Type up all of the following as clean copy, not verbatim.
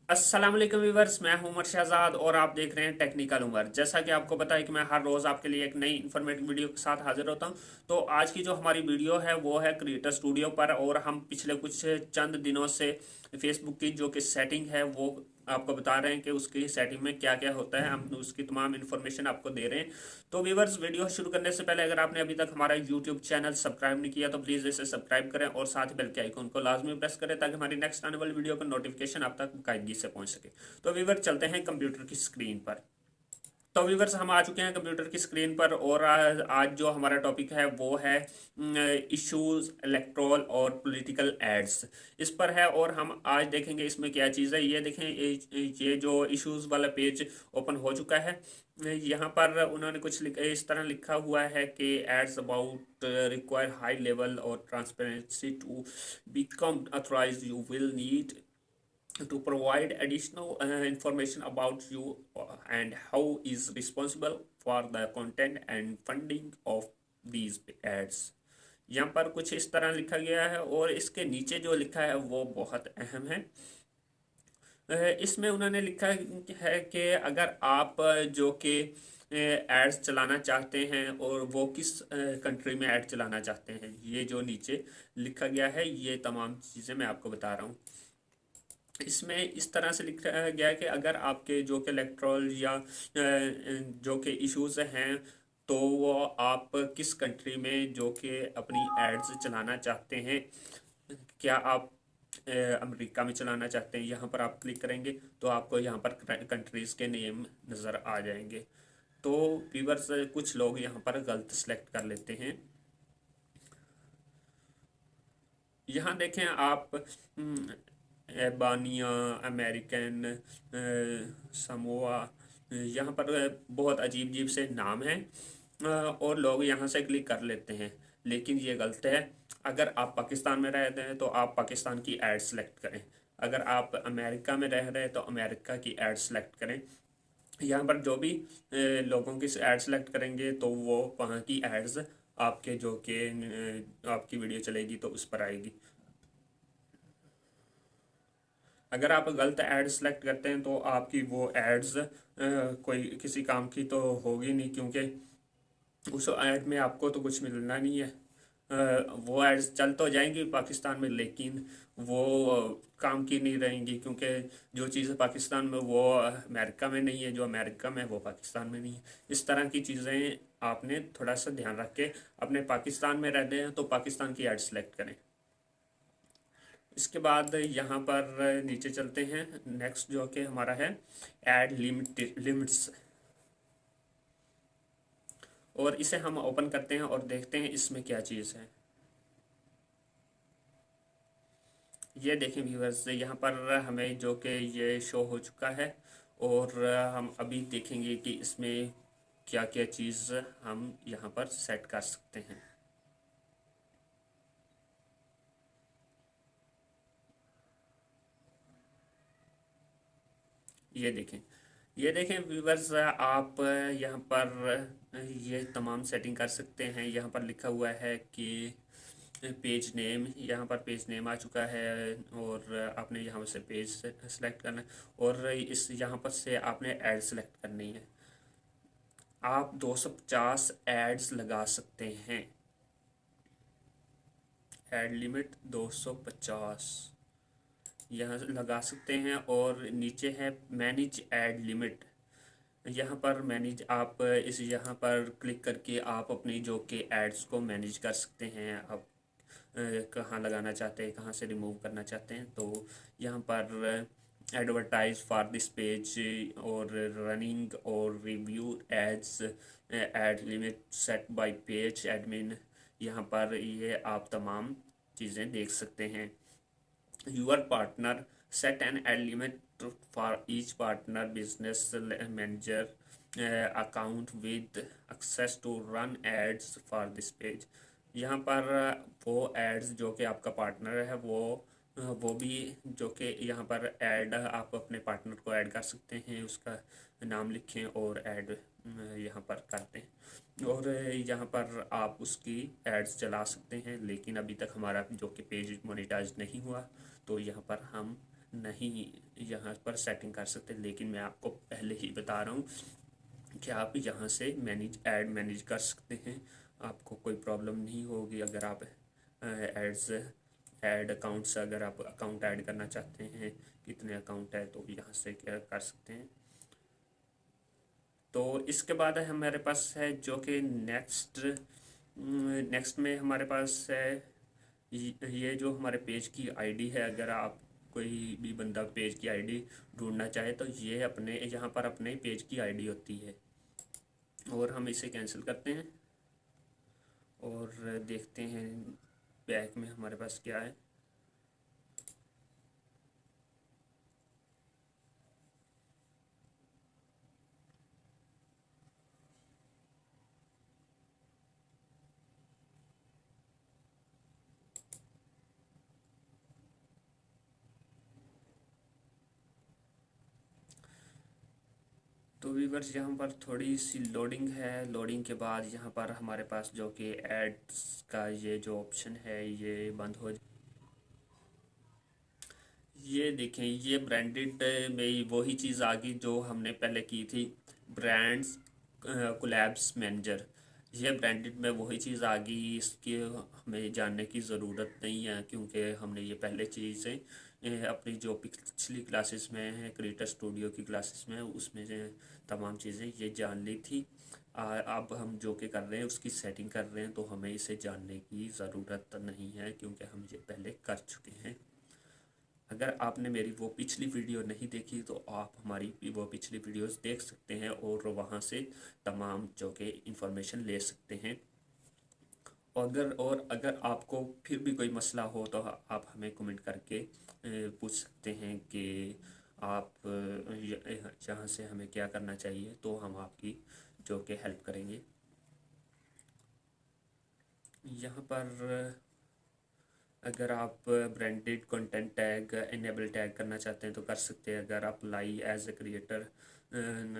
अस्सलाम वालेकुम व्यूअर्स, मैं हूं उमर शहजाद और आप देख रहे हैं टेक्निकल उमर। जैसा कि आपको पता है कि मैं हर रोज़ आपके लिए एक नई इन्फॉर्मेटिव वीडियो के साथ हाजिर होता हूं। तो आज की जो हमारी वीडियो है वो है क्रिएटर स्टूडियो पर, और हम पिछले कुछ चंद दिनों से फेसबुक की जो कि सेटिंग है वो आपको बता रहे हैं कि उसकी सेटिंग में क्या क्या होता है। हम उसकी तमाम इन्फॉर्मेशन आपको दे रहे हैं। तो व्यूअर्स, वीडियो शुरू करने से पहले अगर आपने अभी तक हमारा यूट्यूब चैनल सब्सक्राइब नहीं किया तो प्लीज़ इसे सब्सक्राइब करें और साथ ही बेल के आइकन को लाजमी प्रेस करें ताकि हमारी नेक्स्ट आने वाली वीडियो का नोटिफिकेशन आप तक बाकायदगी से पहुंच सके। तो व्यूअर्स, चलते हैं कंप्यूटर की स्क्रीन पर। तो व्यूवर्स, हम आ चुके हैं कंप्यूटर की स्क्रीन पर और आज जो हमारा टॉपिक है वो है इश्यूज, इलेक्ट्रोल और पॉलिटिकल एड्स इस पर है। और हम आज देखेंगे इसमें क्या चीज़ है। ये देखें, ये जो इश्यूज वाला पेज ओपन हो चुका है। यहाँ पर उन्होंने कुछ इस तरह लिखा हुआ है कि ads about require high level और transparency to become authorize, you will need to provide additional information about you and how is responsible for the content and funding of these ads। यहाँ पर कुछ इस तरह लिखा गया है और इसके नीचे जो लिखा है वो बहुत अहम है। इसमें उन्होंने लिखा है कि अगर आप जो कि एड्स चलाना चाहते हैं और वो किस कंट्री में ऐड चलाना चाहते हैं, ये जो नीचे लिखा गया है ये तमाम चीज़ें मैं आपको बता रहा हूँ। इसमें इस तरह से लिखा गया है कि अगर आपके जो कि इलेक्ट्रल या जो कि इश्यूज हैं तो वो आप किस कंट्री में जो कि अपनी एड्स चलाना चाहते हैं। क्या आप अमेरिका में चलाना चाहते हैं, यहाँ पर आप क्लिक करेंगे तो आपको यहाँ पर कंट्रीज़ के नेम नज़र आ जाएंगे। तो व्यूअर्स, कुछ लोग यहाँ पर गलत सेलेक्ट कर लेते हैं। यहाँ देखें आप, एबानिया, अमेरिकन, समोआ, यहाँ पर बहुत अजीब अजीब से नाम हैं और लोग यहाँ से क्लिक कर लेते हैं, लेकिन ये गलत है। अगर आप पाकिस्तान में रहते हैं तो आप पाकिस्तान की ऐड सेलेक्ट करें। अगर आप अमेरिका में रह रहे हैं तो अमेरिका की ऐड सेलेक्ट करें। यहाँ पर जो भी लोगों की ऐड सेलेक्ट करेंगे तो वो वहाँ की एड्स आपके जो कि आपकी वीडियो चलेगी तो उस पर आएगी। अगर आप गलत ऐड सेलेक्ट करते हैं तो आपकी वो एड्स कोई किसी काम की तो होगी नहीं, क्योंकि उस ऐड में आपको तो कुछ मिलना नहीं है। वो एड्स चल तो जाएंगी पाकिस्तान में, लेकिन वो काम की नहीं रहेंगी, क्योंकि जो चीज़ पाकिस्तान में वो अमेरिका में नहीं है, जो अमेरिका में है वो पाकिस्तान में नहीं है। इस तरह की चीज़ें आपने थोड़ा सा ध्यान रख के, अपने पाकिस्तान में रहते हैं तो पाकिस्तान की ऐड सेलेक्ट करें। इसके बाद यहाँ पर नीचे चलते हैं। नेक्स्ट जो कि हमारा है ऐड लिमिट्स, और इसे हम ओपन करते हैं और देखते हैं इसमें क्या चीज़ है। ये देखें व्यूअर्स, यहाँ पर हमें जो कि ये शो हो चुका है और हम अभी देखेंगे कि इसमें क्या क्या चीज़ हम यहाँ पर सेट कर सकते हैं। ये देखें व्यूवर्स, आप यहाँ पर ये तमाम सेटिंग कर सकते हैं। यहाँ पर लिखा हुआ है कि पेज नेम, यहाँ पर पेज नेम आ चुका है और आपने यहाँ से पेज सेलेक्ट करना है और इस यहाँ पर से आपने ऐड सेलेक्ट करनी है। आप 250 एड्स लगा सकते हैं। ऐड लिमिट 250 यहाँ लगा सकते हैं। और नीचे है मैनेज ऐड लिमिट। यहाँ पर मैनेज, आप इस यहाँ पर क्लिक करके आप अपनी जो कि एड्स को मैनेज कर सकते हैं। आप कहाँ लगाना चाहते हैं, कहाँ से रिमूव करना चाहते हैं। तो यहाँ पर एडवर्टाइज फॉर दिस पेज और रनिंग और review ads, ad limit set by page admin, यहाँ पर ये आप तमाम चीज़ें देख सकते हैं। Your partner set an ad limit for each partner business manager account with access to run ads for this page। यहाँ पर वो एड्स जो कि आपका पार्टनर है वो भी जो कि यहाँ पर ऐड आप अपने पार्टनर को ऐड कर सकते हैं। उसका नाम लिखें और ऐड यहाँ पर करते हैं और यहाँ पर आप उसकी एड्स चला सकते हैं। लेकिन अभी तक हमारा जो कि पेज मोनेटाइज नहीं हुआ, तो यहाँ पर हम नहीं यहाँ पर सेटिंग कर सकते, लेकिन मैं आपको पहले ही बता रहा हूँ कि आप यहाँ से मैनेज कर सकते हैं। आपको कोई प्रॉब्लम नहीं होगी। अगर आप एड्स ऐड अकाउंट्स, अगर आप अकाउंट ऐड करना चाहते हैं, कितने अकाउंट है, तो यहाँ से क्या कर सकते हैं। तो इसके बाद है हमारे पास है जो कि नेक्स्ट में हमारे पास है ये जो हमारे पेज की आईडी है। अगर आप कोई भी बंदा पेज की आईडी ढूंढना चाहे तो ये अपने यहाँ पर अपने पेज की आईडी होती है, और हम इसे कैंसिल करते हैं और देखते हैं बैक में हमारे पास क्या है। तो व्यूअर्स यहाँ पर थोड़ी सी लोडिंग है। लोडिंग के बाद यहाँ पर हमारे पास जो कि एड्स का ये जो ऑप्शन है ये बंद हो। ये देखें, ये ब्रांडेड में वही चीज़ आ गई जो हमने पहले की थी, ब्रांड्स कोलैब्स मैनेजर। ये ब्रांडेड में वही चीज़ आ गई, इसकी हमें जानने की ज़रूरत नहीं है, क्योंकि हमने ये पहले चीज़ें अपनी जो पिछली क्लासेस में है, क्रिएटर स्टूडियो की क्लासेस में, उसमें से तमाम चीज़ें ये जान ली थी। अब हम जो कि कर रहे हैं उसकी सेटिंग कर रहे हैं, तो हमें इसे जानने की ज़रूरत नहीं है, क्योंकि हम ये पहले कर चुके हैं। अगर आपने मेरी वो पिछली वीडियो नहीं देखी तो आप हमारी वो पिछली वीडियोस देख सकते हैं और वहाँ से तमाम जो कि इंफॉर्मेशन ले सकते हैं। अगर आपको फिर भी कोई मसला हो तो आप हमें कमेंट करके पूछ सकते हैं कि आप यहाँ से हमें क्या करना चाहिए, तो हम आपकी जो कि हेल्प करेंगे। यहाँ पर अगर आप branded content tag enable tag करना चाहते हैं तो कर सकते हैं। अगर आप लाई एज ए क्रिएटर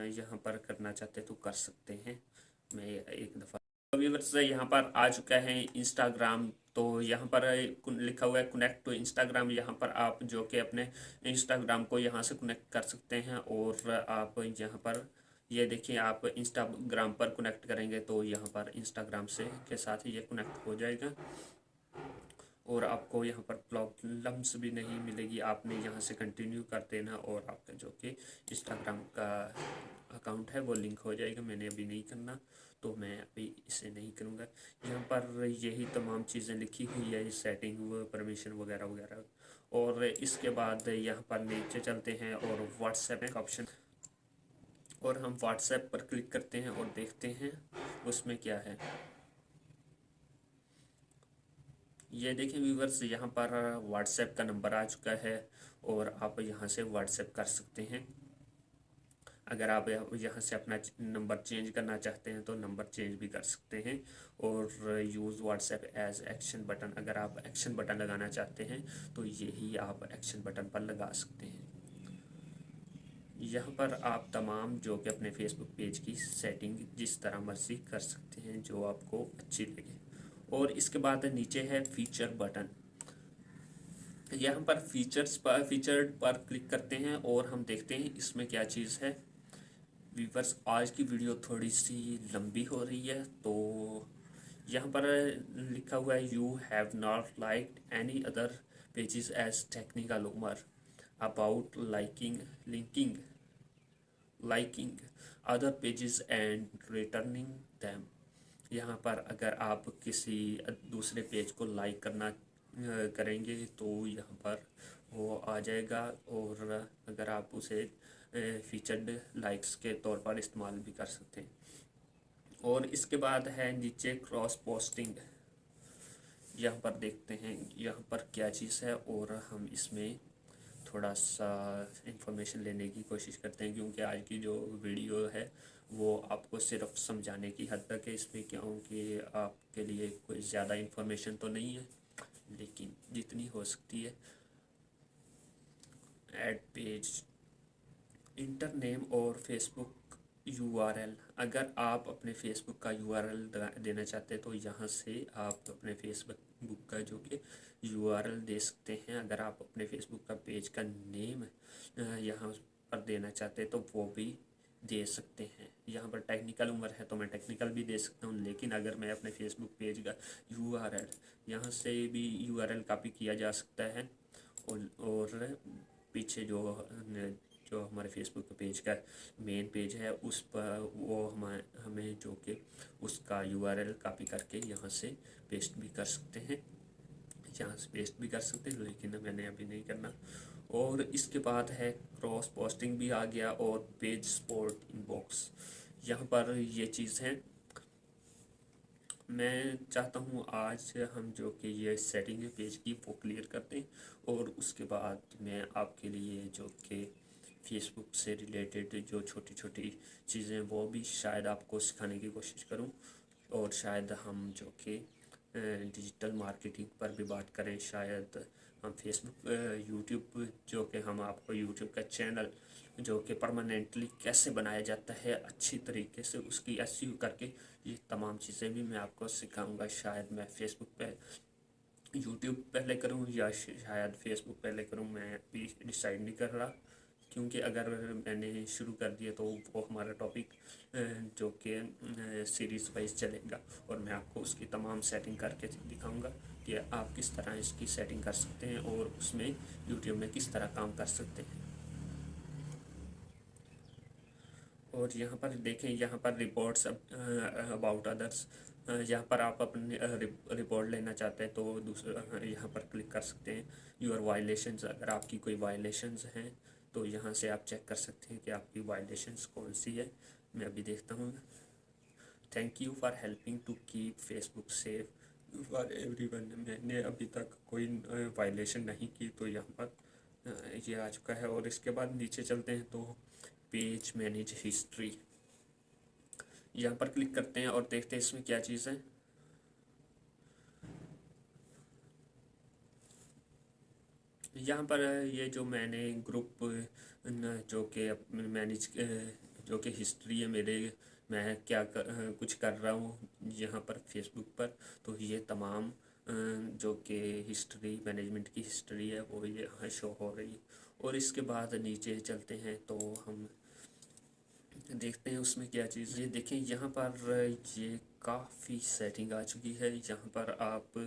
यहाँ पर करना चाहते हैं तो कर सकते हैं। मैं एक दफ़ा व्यूअर्स यहाँ पर आ चुका है इंस्टाग्राम। तो यहाँ पर लिखा हुआ है कनेक्ट टू इंस्टाग्राम। यहाँ पर आप जो कि अपने इंस्टाग्राम को यहाँ से कनेक्ट कर सकते हैं, और आप यहाँ पर ये देखिए, आप इंस्टाग्राम पर कनेक्ट करेंगे तो यहाँ पर इंस्टाग्राम से के साथ ये कनेक्ट हो जाएगा, और आपको यहाँ पर प्रॉब्लम्स भी नहीं मिलेगी। आपने यहाँ से कंटिन्यू कर देना और आपका जो कि इंस्टाग्राम का अकाउंट है वो लिंक हो जाएगा। मैंने अभी नहीं करना, तो मैं अभी इसे नहीं करूँगा। यहाँ पर यही तमाम चीज़ें लिखी हुई है, सेटिंग परमिशन वगैरह वगैरह। और इसके बाद यहाँ पर नीचे चलते हैं और व्हाट्सएप का ऑप्शन, और हम व्हाट्सएप पर क्लिक करते हैं और देखते हैं उसमें क्या है। ये देखिए व्यूवर्स, यहाँ पर व्हाट्सएप का नंबर आ चुका है और आप यहाँ से व्हाट्सएप कर सकते हैं। अगर आप यहाँ से अपना नंबर चेंज करना चाहते हैं तो नंबर चेंज भी कर सकते हैं। और use WhatsApp as action button, अगर आप एक्शन बटन लगाना चाहते हैं तो यही आप एक्शन बटन पर लगा सकते हैं। यहाँ पर आप तमाम जो कि अपने फेसबुक पेज की सेटिंग जिस तरह मर्जी कर सकते हैं, जो आपको अच्छी लगे। और इसके बाद नीचे है फीचर बटन। यहाँ पर फीचर्ड पर क्लिक करते हैं और हम देखते हैं इसमें क्या चीज़ है। व्यूअर्स, आज की वीडियो थोड़ी सी लंबी हो रही है, तो यहाँ पर लिखा हुआ है you have not liked any other pages as technical humour about liking other pages and returning them. यहाँ पर अगर आप किसी दूसरे पेज को लाइक करना करेंगे तो यहाँ पर वो आ जाएगा, और अगर आप उसे फीचर्ड लाइक्स के तौर पर इस्तेमाल भी कर सकते हैं। और इसके बाद है नीचे क्रॉस पोस्टिंग। यहाँ पर देखते हैं यहाँ पर क्या चीज़ है, और हम इसमें थोड़ा सा इंफॉर्मेशन लेने की कोशिश करते हैं, क्योंकि आज की जो वीडियो है वो आपको सिर्फ समझाने की हद तक है। इसमें क्योंकि आपके लिए कोई ज़्यादा इंफॉर्मेशन तो नहीं है, लेकिन जितनी हो सकती है। ऐड पेज, इंटर नेम और फेसबुक यूआरएल। अगर आप अपने फेसबुक का यूआरएल देना चाहते हैं तो यहाँ से आप अपने बुक का जो कि यूआरएल दे सकते हैं। अगर आप अपने फेसबुक का पेज का नेम यहाँ पर देना चाहते हैं तो वो भी दे सकते हैं। यहाँ पर टेक्निकल उमर है तो मैं टेक्निकल भी दे सकता हूँ, लेकिन अगर मैं अपने फेसबुक पेज का यूआरएल यहाँ से भी यूआरएल कॉपी किया जा सकता है और पीछे जो हमारे फेसबुक पेज का मेन पेज है उस पर वो हमें जो कि उसका यूआरएल कॉपी करके यहाँ से पेस्ट भी कर सकते हैं, लेकिन मैंने अभी नहीं करना। और इसके बाद है क्रॉस पोस्टिंग भी आ गया और पेज सपोर्ट इनबॉक्स। यहाँ पर ये चीज़ है, मैं चाहता हूँ आज हम जो कि ये सेटिंग है पेज की वो क्लियर करते हैं और उसके बाद मैं आपके लिए जो कि फेसबुक से रिलेटेड जो छोटी छोटी चीज़ें वो भी शायद आपको सिखाने की कोशिश करूँ, और शायद हम जो कि डिजिटल मार्केटिंग पर भी बात करें। शायद हम फेसबुक यूट्यूब जो कि हम आपको यूट्यूब का चैनल जो कि परमानेंटली कैसे बनाया जाता है अच्छी तरीके से, उसकी एसईओ करके ये तमाम चीज़ें भी मैं आपको सिखाऊंगा। शायद मैं फेसबुक पे यूट्यूब पहले करूं या शायद फेसबुक पहले करूं, मैं अभी डिसाइड नहीं कर रहा, क्योंकि अगर मैंने शुरू कर दिया तो वो हमारा टॉपिक जो कि सीरीज़ वाइज चलेगा और मैं आपको उसकी तमाम सेटिंग करके दिखाऊंगा कि आप किस तरह इसकी सेटिंग कर सकते हैं और उसमें यूट्यूब में किस तरह काम कर सकते हैं। और यहाँ पर देखें, यहाँ पर रिपोर्ट्स अबाउट अदर्स, यहाँ पर आप अपनी रिपोर्ट लेना चाहते हैं तो दूसरा यहाँ पर क्लिक कर सकते हैं। यूर वायलेशंस, अगर आपकी कोई वायलेशंस हैं तो यहाँ से आप चेक कर सकते हैं कि आपकी वायलेशंस कौन सी है। मैं अभी देखता हूँ। Thank you for helping to keep Facebook safe for everyone. मैंने अभी तक कोई वायलेशन नहीं की तो यहाँ पर ये आ चुका है। और इसके बाद नीचे चलते हैं तो पेज मैनेज हिस्ट्री, यहाँ पर क्लिक करते हैं और देखते हैं इसमें क्या चीज़ है। यहाँ पर ये जो मैंने ग्रुप जो कि मैनेज जो कि हिस्ट्री है मेरे, मैं क्या कुछ कर रहा हूँ यहाँ पर फेसबुक पर, तो ये तमाम जो कि हिस्ट्री मैनेजमेंट की हिस्ट्री है वो यहाँ शो हो रही है। और इसके बाद नीचे चलते हैं तो हम देखते हैं उसमें क्या चीज़। ये देखें यहाँ पर ये काफ़ी सेटिंग आ चुकी है। यहाँ पर आप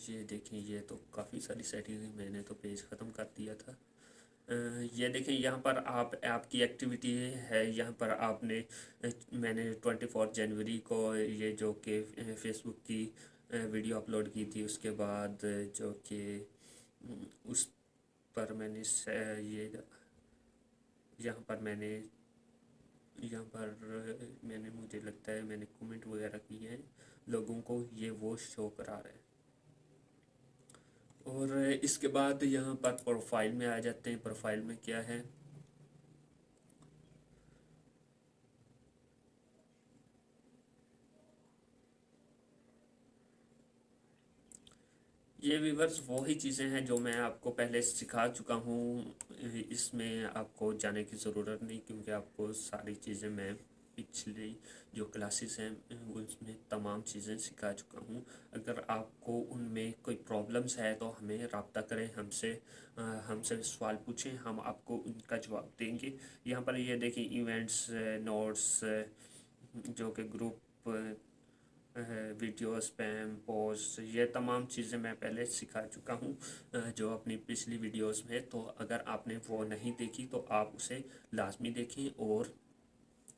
ये देखें, ये तो काफ़ी सारी सेटिंग है, मैंने तो पेज ख़त्म कर दिया था। ये देखें यहाँ पर आप ऐप की एक्टिविटी है। यहाँ पर आपने मैंने 24 जनवरी को ये जो कि फेसबुक की वीडियो अपलोड की थी, उसके बाद जो कि उस पर मैंने ये यहाँ पर मैंने मुझे लगता है मैंने कमेंट वगैरह किए हैं लोगों को, ये वो शो करा रहे हैं। और इसके बाद यहाँ पर प्रोफाइल में आ जाते हैं। प्रोफाइल में क्या है, ये व्यूवर्स वही चीज़ें हैं जो मैं आपको पहले सिखा चुका हूँ। इसमें आपको जाने की ज़रूरत नहीं, क्योंकि आपको सारी चीज़ें मैं पिछली जो क्लासेस हैं उसमें तमाम चीज़ें सिखा चुका हूँ। अगर आपको उनमें कोई प्रॉब्लम्स है तो हमें रब्ता करें, हमसे सवाल पूछें, हम आपको उनका जवाब देंगे। यहाँ पर ये देखिए इवेंट्स, नोट्स, जो कि ग्रुप वीडियो, स्पैम, पोस्ट, ये तमाम चीज़ें मैं पहले सिखा चुका हूँ जो अपनी पिछली वीडियोस में। तो अगर आपने वो नहीं देखी तो आप उसे लाजमी देखें, और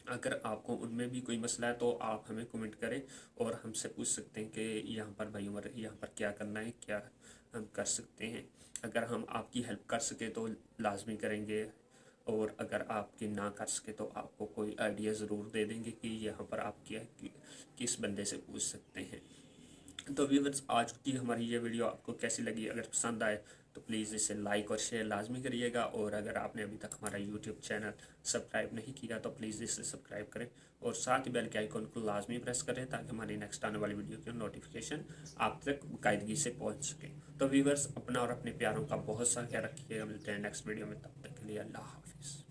अगर आपको उनमें भी कोई मसला है तो आप हमें कमेंट करें और हमसे पूछ सकते हैं कि यहाँ पर भाई उमर यहाँ पर क्या करना है, क्या हम कर सकते हैं। अगर हम आपकी हेल्प कर सके तो लाजमी करेंगे, और अगर आपकी ना कर सके तो आपको कोई आइडिया ज़रूर दे देंगे कि यहाँ पर आप क्या किस बंदे से पूछ सकते हैं। तो व्यूअर्स, आज की हमारी ये वीडियो आपको कैसी लगी? अगर पसंद आए तो प्लीज़ इसे लाइक और शेयर लाजमी करिएगा, और अगर आपने अभी तक हमारा यूट्यूब चैनल सब्सक्राइब नहीं किया तो प्लीज़ इसे सब्सक्राइब करें, और साथ ही बेल के आइकन को लाजमी प्रेस करें ताकि हमारी नेक्स्ट आने वाली वीडियो की नोटिफिकेशन आप तक बाकायदगी से पहुँच सके। तो व्यूअर्स, अपना और अपने प्यारों का बहुत सा ख्याल रखिएगा। मिलते हैं नेक्स्ट वीडियो में, तब तक के लिए अल्लाह हाफिज़।